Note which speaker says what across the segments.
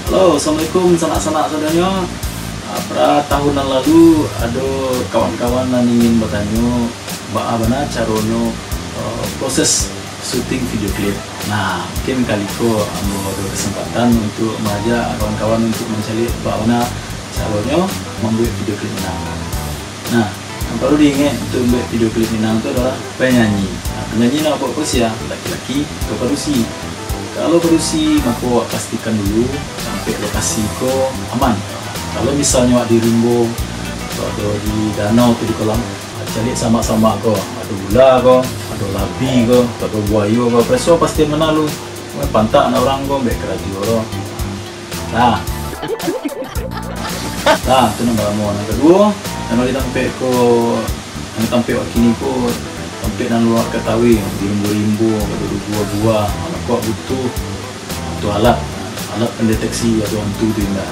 Speaker 1: Halo, assalamualaikum sanak-sanak saudaranya. Pada tahunan lalu ada kawan-kawan yang ingin bertanya bagaimana caranya proses syuting video klip. Nah, mungkin kali itu ada kesempatan untuk mengajak kawan-kawan untuk mencari bagaimana caranya membuat video klip Minang. Nah, yang perlu diingat untuk membuat video klip Minang itu adalah penyanyi. Nah, penyanyi nak apa sih ya? Laki-laki atau produksi. Kalau produksi, maka pastikan dulu sampai lokasi ko aman. Kalau misalnya di rimbo atau di danau atau di kolam, cari sama-sama ko, ada gula ko, ada labi ko, ada buaya ko, preso pasti menalu. Pantak anak orang ko, baik radio ko. Nah, itu nombor mau. Yang kedua, kalau ditampak ko, yang tampak kini ko, tampak dan luar ketahui di rimbo-rimbo, ada buah-buah. Kok butuh alat pendeteksi atau hantu itu indah.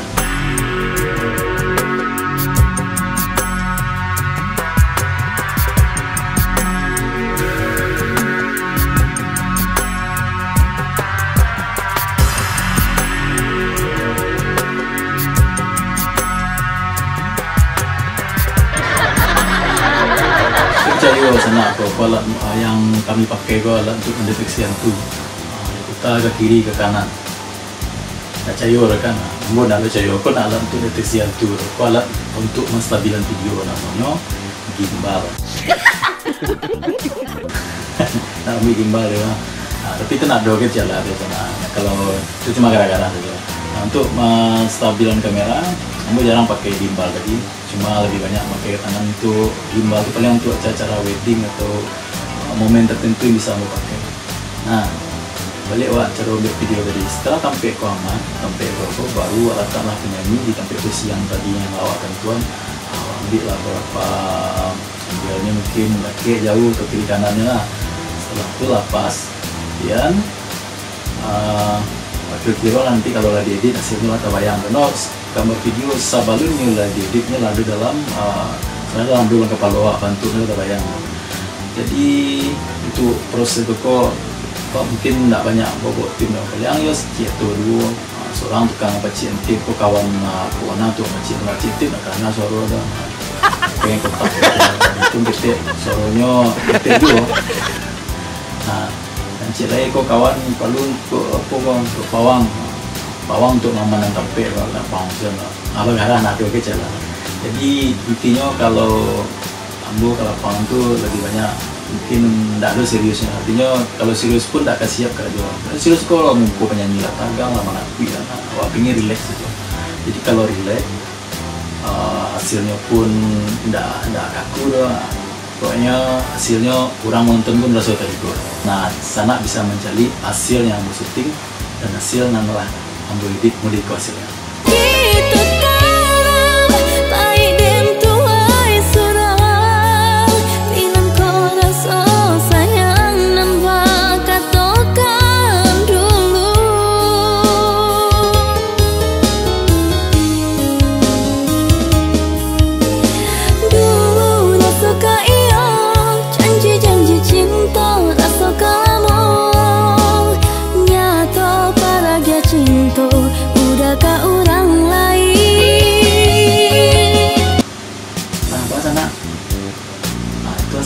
Speaker 1: Percaya sana kok alat yang kami pakai kok alat untuk mendeteksi hantu. Kita ke kiri ke kanan, tak percaya rekan. Kamu nak percaya, kau nak alat untuk deteksi hantu, kau alat untuk menstabilkan video namanya gimbal. Nak ambil gimbal ya. Tapi itu nak doa kerja lah biasanya. Kalau itu cuma gara-gara saja. Untuk menstabilkan kamera, kamu jarang pakai gimbal tadi. Cuma lebih banyak pakai tangan untuk gimbal itu paling untuk acara wedding atau momen tertentu bisa kamu pakai. Nah, balik wak cara buat video tadi. Setelah tampil ko aman, tampil ko baru letaklah penyanyi di tampil posisi yang tadi yang lawak tentuan. Ambil lah berapa ambilnya mungkin laki jauh ke kiri kanannya lah. Setelah itu lapas, kemudian kira-kira nanti kalau lah diedit hasilnya lah terbayang. Karena gambar video sabalunnya lah dieditnya lah ada dalam dalam dulu kepala bantunya lah terbayang. Jadi itu proses ko. Mungkin tak banyak bobot tim dah. Paling ya sikit tu dulu. Seorang tukang pacik tip ko kawan puana tu pacik tip nak kana suara dah. Pengen kotak. Itu betul suaranya betul dulu. Dan cik lain ko kawan palun ko apa ko untuk bawang untuk mamanan tampil kalau nak function lah. Abang garah nak tu ke jalan. Jadi intinya kalau ambo kalau pang tu lebih banyak mungkin tak ada seriusnya. Artinya kalau serius pun tak akan siap kerja. Serius kalau mumpuk penyanyi lah tanggang lah mana kui lah. Awak pengen relax saja. Jadi kalau relax hasilnya pun tidak kaku dah. Pokoknya hasilnya kurang menonton pun rasa terhibur. Nah, sana bisa mencari hasil yang ambo syuting dan hasil yang lah ambo edit mudik ke hasilnya.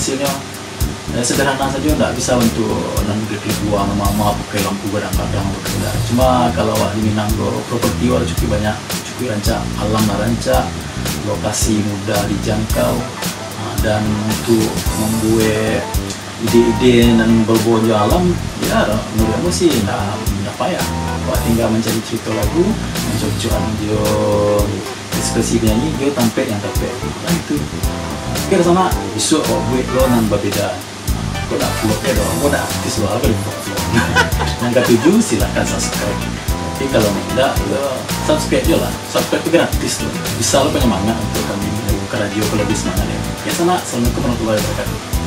Speaker 1: Hasilnya sederhana saja, tidak bisa untuk nanti buang mama pakai lampu kadang-kadang berkendara. Cuma kalau di Minang properti ada cukup banyak, cukup rancak alam rancak, lokasi mudah dijangkau, dan untuk membuat ide-ide dan berbonjo alam ya menurutmu sih tidak payah. Wah, tinggal mencari cerita lagu, mencocokkan dia ekspresi penyanyi, dia tampil yang tampil. Nah itu. Kira sana besok kau buat lo nan berbeda. Kau nak vlog ya dong, kau nak artis lo apa di vlog. Yang ketujuh silakan subscribe. Tapi kalau tidak, ya subscribe je lah. Subscribe itu gratis loh. Bisa lo penyemangat untuk kami buka radio kalau lebih semangat ya. Ya sana, assalamualaikum warahmatullahi wabarakatuh.